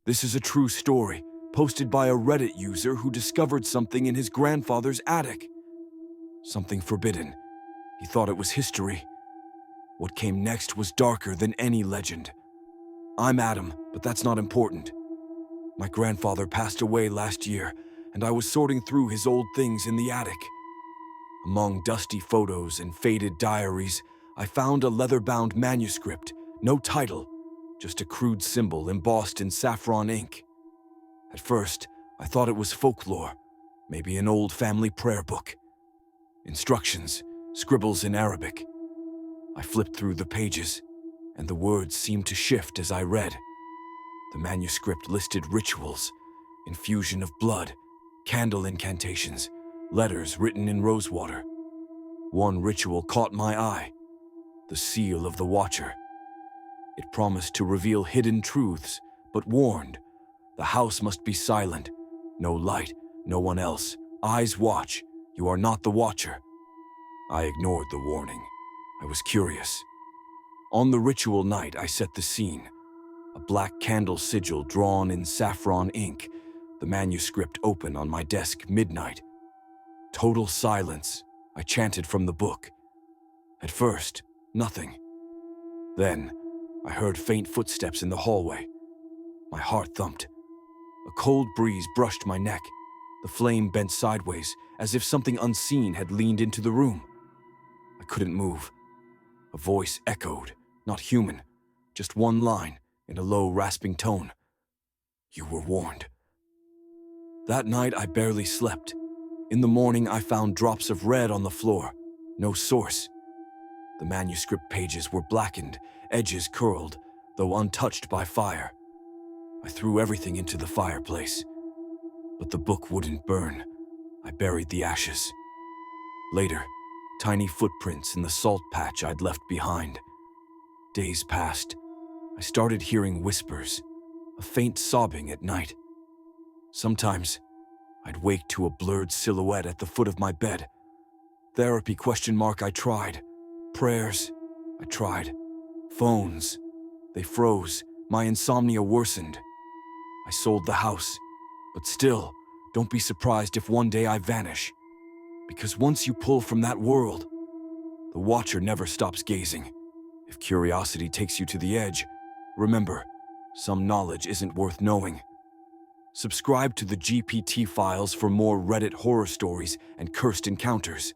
This is a true story, posted by a Reddit user who discovered something in his grandfather's attic. Something forbidden. He thought it was history. What came next was darker than any legend. I'm Adam, but that's not important. My grandfather passed away last year, and I was sorting through his old things in the attic. Among dusty photos and faded diaries, I found a leather-bound manuscript, no title, just a crude symbol embossed in saffron ink. At first, I thought it was folklore, maybe an old family prayer book. Instructions, scribbles in Arabic. I flipped through the pages, and the words seemed to shift as I read. The manuscript listed rituals, infusion of blood, candle incantations, letters written in rosewater. One ritual caught my eye, the seal of the Watcher. It promised to reveal hidden truths, but warned, the house must be silent, no light, no one else, eyes watch, you are not the Watcher. I ignored the warning. I was curious. On the ritual night, I set the scene. A black candle sigil drawn in saffron ink, the manuscript open on my desk midnight. Total silence, I chanted from the book. At first, nothing. Then, I heard faint footsteps in the hallway. My heart thumped. A cold breeze brushed my neck. The flame bent sideways, as if something unseen had leaned into the room. I couldn't move. A voice echoed, not human, just one line in a low, rasping tone. You were warned. That night, I barely slept. In the morning, I found drops of red on the floor. No source. The manuscript pages were blackened, edges curled, though untouched by fire. I threw everything into the fireplace. But the book wouldn't burn. I buried the ashes. Later, tiny footprints in the salt patch I'd left behind. Days passed. I started hearing whispers, a faint sobbing at night. Sometimes, I'd wake to a blurred silhouette at the foot of my bed. Therapy ? I tried. Prayers? I tried. Phones? They froze. My insomnia worsened. I sold the house. But still, don't be surprised if one day I vanish. Because once you pull from that world, the Watcher never stops gazing. If curiosity takes you to the edge, remember, some knowledge isn't worth knowing. Subscribe to the GPT Files for more Reddit horror stories and cursed encounters.